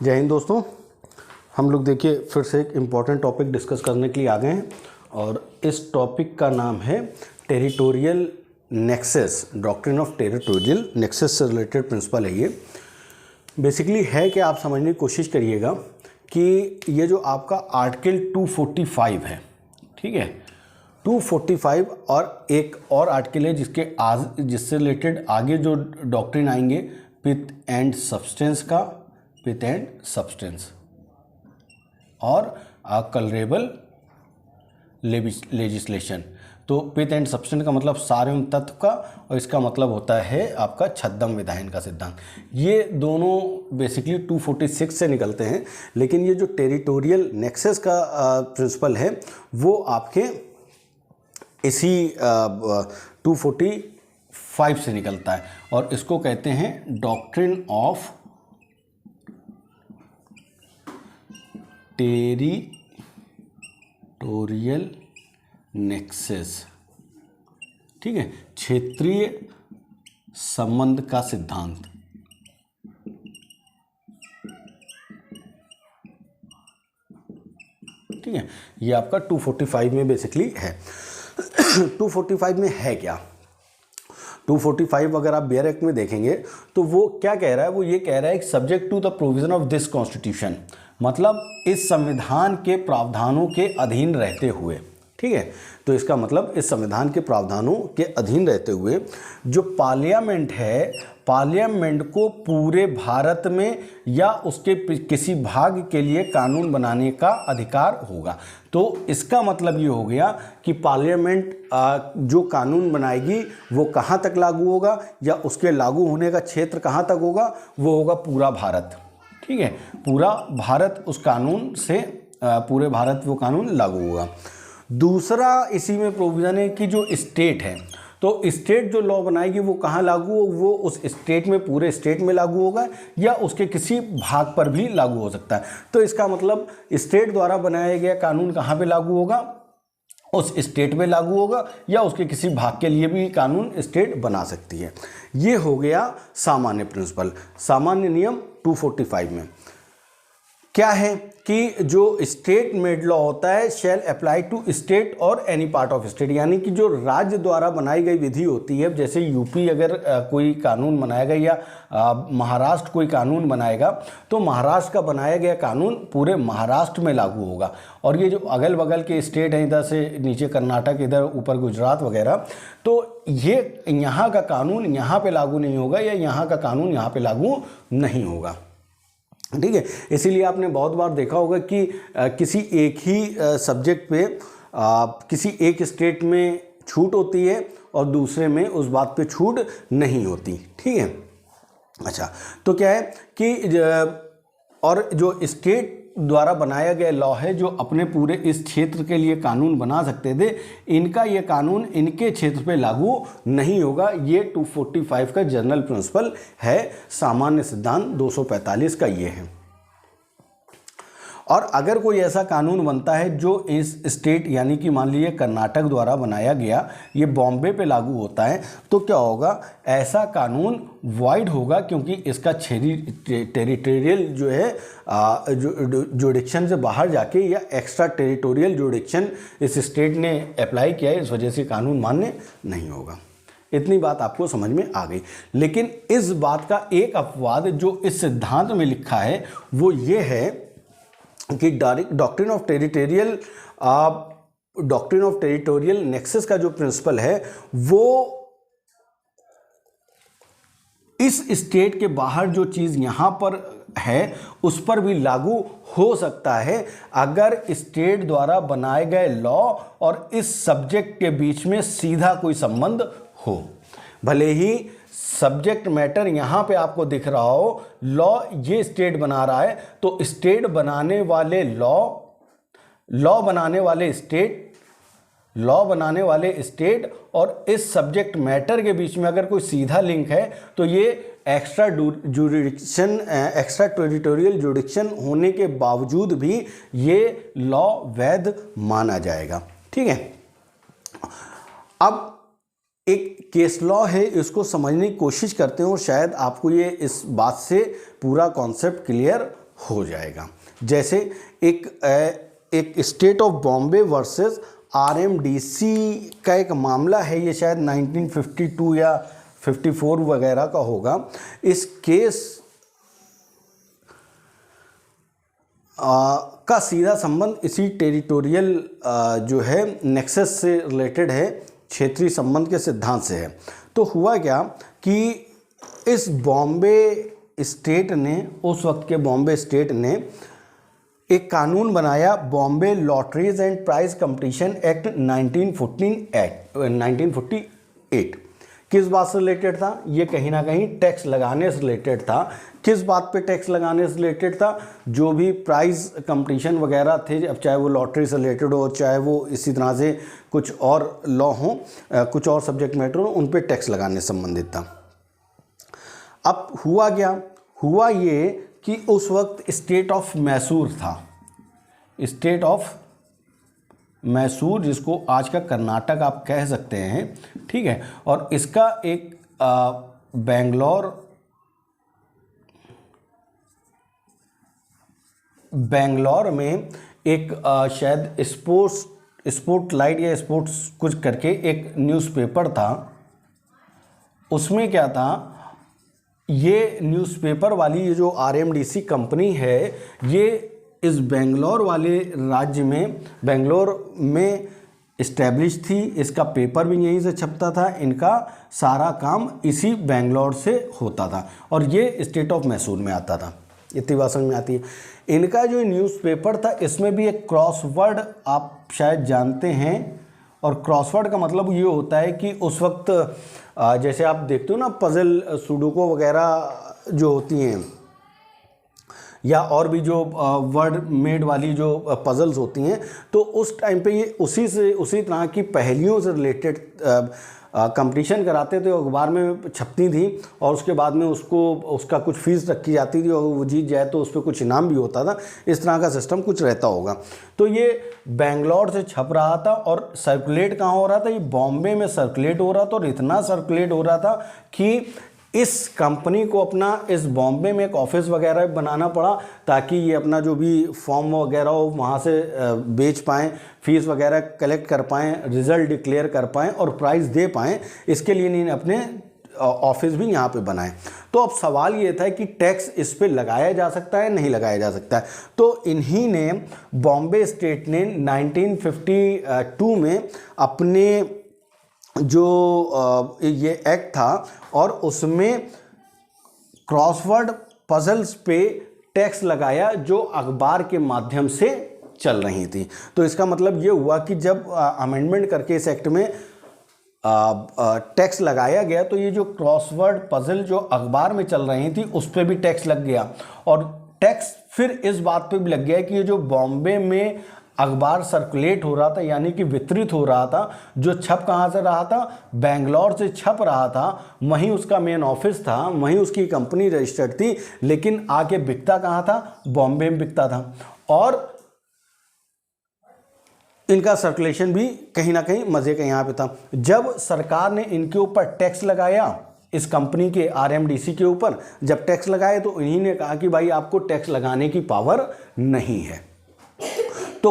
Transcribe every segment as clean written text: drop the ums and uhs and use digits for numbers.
जय हिंद दोस्तों। हम लोग देखिए फिर से एक इम्पॉर्टेंट टॉपिक डिस्कस करने के लिए आ गए हैं और इस टॉपिक का नाम है territorial nexus, doctrine of territorial nexus से रिलेटेड प्रिंसिपल है। ये बेसिकली है कि आप समझने की कोशिश करिएगा कि ये जो आपका आर्टिकल 245 है, ठीक है, 245 और एक और आर्टिकल है जिससे रिलेटेड आगे जो डॉक्ट्रिन आएंगे पिथ एंड सब्सटेंस का, पिथ एंड सब्सटेंस और कलरेबल लेजिस्लेशन। तो पिथ एंड सब्सटेंस का मतलब सार एवं तत्व का, और इसका मतलब होता है आपका छद्म विधायन का सिद्धांत। ये दोनों बेसिकली 246 से निकलते हैं, लेकिन ये जो टेरिटोरियल नेक्सस का प्रिंसिपल है वो आपके इसी 245 से निकलता है और इसको कहते हैं डॉक्ट्रिन ऑफ टेरिटोरियल नेक्सस, ठीक है, क्षेत्रीय संबंध का सिद्धांत। ठीक है, ये आपका 245 में बेसिकली है। 245 में है क्या? 245 अगर आप बेयर एक्ट में देखेंगे तो वो क्या कह रहा है? वो ये कह रहा है कि subject to the provision of this constitution, मतलब इस संविधान के प्रावधानों के अधीन रहते हुए, ठीक है। तो इसका मतलब इस संविधान के प्रावधानों के अधीन रहते हुए जो पार्लियामेंट है, पार्लियामेंट को पूरे भारत में या उसके किसी भाग के लिए कानून बनाने का अधिकार होगा। तो इसका मतलब ये हो गया कि पार्लियामेंट जो कानून बनाएगी वो कहाँ तक लागू होगा या उसके लागू होने का क्षेत्र कहाँ तक होगा? वो होगा पूरा भारत, ठीक है, पूरा भारत उस कानून से, पूरे भारत वो कानून लागू होगा। दूसरा इसी में प्रोविज़न है कि जो स्टेट है, तो स्टेट जो लॉ बनाएगी वो कहाँ लागू हो? वो उस स्टेट में, पूरे स्टेट में लागू होगा या उसके किसी भाग पर भी लागू हो सकता है। तो इसका मतलब स्टेट द्वारा बनाया गया कानून कहाँ पे लागू होगा? उस स्टेट में लागू होगा या उसके किसी भाग के लिए भी कानून स्टेट बना सकती है। ये हो गया सामान्य प्रिंसिपल, सामान्य नियम 245 में। क्या है कि जो स्टेट मेड लॉ होता है शैल अप्लाई टू स्टेट और एनी पार्ट ऑफ स्टेट, यानी कि जो राज्य द्वारा बनाई गई विधि होती है, जैसे यूपी अगर कोई कानून बनाएगा या महाराष्ट्र कोई कानून बनाएगा तो महाराष्ट्र का बनाया गया कानून पूरे महाराष्ट्र में लागू होगा। और ये जो अगल बगल के स्टेट हैं, इधर से नीचे कर्नाटक, इधर ऊपर गुजरात वगैरह, तो ये यहाँ का कानून यहाँ पे लागू नहीं होगा या यहाँ का कानून यहाँ पे लागू नहीं होगा, ठीक है। इसीलिए आपने बहुत बार देखा होगा कि किसी एक ही सब्जेक्ट पे किसी एक स्टेट में छूट होती है और दूसरे में उस बात पे छूट नहीं होती, ठीक है। अच्छा, तो क्या है कि और जो स्टेट द्वारा बनाया गया लॉ है, जो अपने पूरे इस क्षेत्र के लिए कानून बना सकते थे, इनका ये कानून इनके क्षेत्र पे लागू नहीं होगा। ये 245 का जनरल प्रिंसिपल है, सामान्य सिद्धांत 245 का ये है। और अगर कोई ऐसा कानून बनता है जो इस स्टेट, यानी कि मान लीजिए कर्नाटक द्वारा बनाया गया, ये बॉम्बे पे लागू होता है, तो क्या होगा? ऐसा कानून वॉइड होगा, क्योंकि इसका टेरिटोरियल जो है जुडिक्शन से बाहर जाके या एक्स्ट्रा टेरिटोरियल जुडिक्शन इस स्टेट ने अप्लाई किया है, इस वजह से कानून मान्य नहीं होगा। इतनी बात आपको समझ में आ गई। लेकिन इस बात का एक अपवाद जो इस सिद्धांत में लिखा है वो ये है कि डॉक्ट्रिन ऑफ टेरिटोरियल नेक्सस का जो प्रिंसिपल है वो इस स्टेट के बाहर जो चीज़ यहाँ पर है उस पर भी लागू हो सकता है, अगर स्टेट द्वारा बनाए गए लॉ और इस सब्जेक्ट के बीच में सीधा कोई संबंध हो। भले ही सब्जेक्ट मैटर यहाँ पे आपको दिख रहा हो, लॉ ये स्टेट बना रहा है, तो स्टेट बनाने वाले लॉ बनाने वाले स्टेट और इस सब्जेक्ट मैटर के बीच में अगर कोई सीधा लिंक है तो ये एक्स्ट्रा टेरिटोरियल जुडिक्शन होने के बावजूद भी ये लॉ वैध माना जाएगा, ठीक है। अब एक केस लॉ है, इसको समझने की कोशिश करते हैं और शायद आपको ये इस बात से पूरा कॉन्सेप्ट क्लियर हो जाएगा। जैसे एक स्टेट ऑफ बॉम्बे वर्सेस आरएमडीसी का एक मामला है, ये शायद 1952 या 54 वगैरह का होगा। इस केस का सीधा संबंध इसी टेरिटोरियल जो है नेक्सस से रिलेटेड है, क्षेत्रीय संबंध के सिद्धांत से है। तो हुआ क्या कि इस बॉम्बे स्टेट ने, उस वक्त के बॉम्बे स्टेट ने एक कानून बनाया, Bombay lotteries and prize competition act 1948। किस बात से रिलेटेड था? ये कहीं ना कहीं टैक्स लगाने से रिलेटेड था। किस बात पे टैक्स लगाने से रिलेटेड था? जो भी प्राइज कंपटीशन वगैरह थे, अब चाहे वो लॉटरी से रिलेटेड हो, चाहे वो इसी तरह से कुछ और लॉ हो, कुछ और सब्जेक्ट मैटर हो, उन पे टैक्स लगाने से संबंधित था। अब हुआ क्या? हुआ ये कि उस वक्त स्टेट ऑफ मैसूर था, स्टेट ऑफ मैसूर, जिसको आज का कर्नाटक आप कह सकते हैं, ठीक है। और इसका एक बेंगलोर में एक शायद स्पोर्टलाइट या स्पोर्ट्स कुछ करके एक न्यूज़पेपर था। उसमें क्या था, ये न्यूज़पेपर वाली ये जो आरएमडीसी कंपनी है, ये इस बेंगलोर वाले राज्य में, बेंगलोर में इस्टेब्लिश थी। इसका पेपर भी यहीं से छपता था, इनका सारा काम इसी बेंगलोर से होता था और ये स्टेट ऑफ मैसूर में आता था। इतनी बात समझ में आती है। इनका जो न्यूज़पेपर था, इसमें भी एक क्रॉसवर्ड आप शायद जानते हैं, और क्रॉसवर्ड का मतलब ये होता है कि उस वक्त जैसे आप देखते हो ना, पजल सुडोको वगैरह जो होती हैं, या और भी जो वर्ड मेड वाली जो पजल्स होती हैं, तो उस टाइम पे ये उसी तरह की पहेलियों से रिलेटेड कंपटीशन कराते थे, अखबार में छपती थी और उसके बाद में उसका कुछ फीस रखी जाती थी और वो जीत जाए तो उस पर कुछ इनाम भी होता था। इस तरह का सिस्टम कुछ रहता होगा। तो ये बेंगलोर से छप रहा था और सर्कुलेट कहाँ हो रहा था? ये बॉम्बे में सर्कुलेट हो रहा था, और इतना सर्कुलेट हो रहा था कि इस कंपनी को अपना इस बॉम्बे में एक ऑफिस वगैरह बनाना पड़ा, ताकि ये अपना जो भी फॉर्म वगैरह हो वहाँ से बेच पाएँ, फीस वगैरह कलेक्ट कर पाएँ, रिज़ल्ट डिक्लेयर कर पाएँ और प्राइज़ दे पाएँ। इसके लिए इन्होंने अपने ऑफिस भी यहाँ पे बनाए। तो अब सवाल ये था कि टैक्स इस पे लगाया जा सकता है, नहीं लगाया जा सकता है। तो इन्हीं ने, बॉम्बे स्टेट ने 1952 में अपने जो ये एक्ट था और उसमें क्रॉसवर्ड पजल्स पे टैक्स लगाया जो अखबार के माध्यम से चल रही थी। तो इसका मतलब ये हुआ कि जब अमेंडमेंट करके इस एक्ट में टैक्स लगाया गया, तो ये जो क्रॉसवर्ड पजल जो अखबार में चल रही थी उस पर भी टैक्स लग गया। और टैक्स फिर इस बात पे भी लग गया कि ये जो बॉम्बे में अखबार सर्कुलेट हो रहा था, यानी कि वितरित हो रहा था, जो छप कहाँ से रहा था? बेंगलोर से छप रहा था, वहीं उसका मेन ऑफिस था, वहीं उसकी कंपनी रजिस्टर्ड थी, लेकिन आके बिकता कहाँ था? बॉम्बे में बिकता था। और इनका सर्कुलेशन भी कहीं ना कहीं मजे का यहाँ पे था। जब सरकार ने इनके ऊपर टैक्स लगाया, इस कंपनी के आरएमडीसी के ऊपर जब टैक्स लगाए, तो इन्हीं ने कहा कि भाई आपको टैक्स लगाने की पावर नहीं है। तो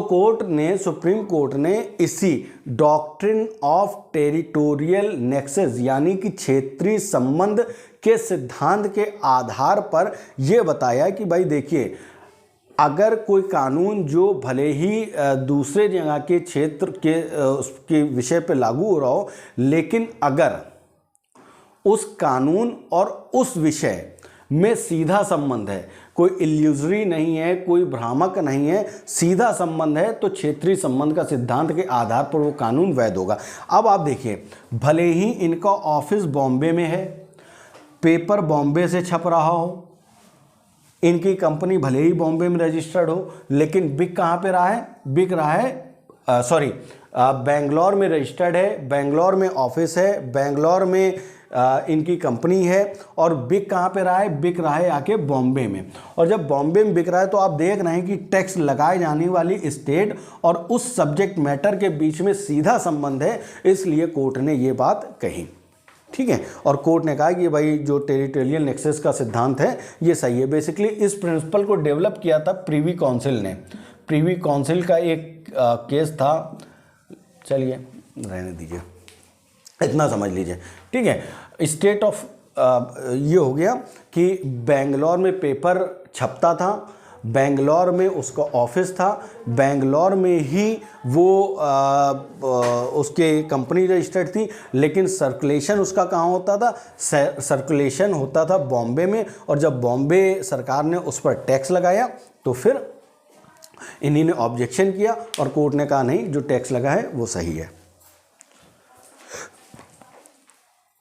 सुप्रीम कोर्ट ने इसी डॉक्ट्रिन ऑफ टेरिटोरियल नेक्सस, यानी कि क्षेत्रीय संबंध के सिद्धांत के आधार पर यह बताया कि भाई देखिए, अगर कोई कानून जो भले ही दूसरे जगह के क्षेत्र के उसके विषय पे लागू हो रहा हो, लेकिन अगर उस कानून और उस विषय में सीधा संबंध है, कोई इल्यूजरी नहीं है, कोई भ्रामक नहीं है, सीधा संबंध है, तो क्षेत्रीय संबंध का सिद्धांत के आधार पर वो कानून वैध होगा। अब आप देखिए, भले ही इनका ऑफिस बॉम्बे में है, पेपर बॉम्बे से छप रहा हो, इनकी कंपनी भले ही बॉम्बे में रजिस्टर्ड हो, लेकिन बिक कहाँ पे रहा है? बिक रहा है बेंगलोर में रजिस्टर्ड है, बेंगलोर में ऑफिस है, बेंगलोर में इनकी कंपनी है, और बिक कहाँ पे रहा है? बिक रहा है आके बॉम्बे में। और जब बॉम्बे में बिक रहा है, तो आप देख रहे हैं कि टैक्स लगाए जाने वाली स्टेट और उस सब्जेक्ट मैटर के बीच में सीधा संबंध है, इसलिए कोर्ट ने ये बात कही। ठीक है। और कोर्ट ने कहा कि भाई जो टेरिटोरियल नेक्सस का सिद्धांत है ये सही है। बेसिकली इस प्रिंसिपल को डेवलप किया था प्रीवी काउंसिल ने। प्रीवी काउंसिल का एक केस था, चलिए रहने दीजिए, इतना समझ लीजिए, ठीक है। स्टेट ऑफ ये हो गया कि बेंगलोर में पेपर छपता था, बेंगलोर में उसका ऑफिस था, बेंगलोर में ही वो उसके कंपनी रजिस्टर्ड थी, लेकिन सर्कुलेशन उसका कहाँ होता था? सर्कुलेशन होता था बॉम्बे में। और जब बॉम्बे सरकार ने उस पर टैक्स लगाया तो फिर इन्हीं ने ऑब्जेक्शन किया और कोर्ट ने कहा नहीं, जो टैक्स लगा है वो सही है।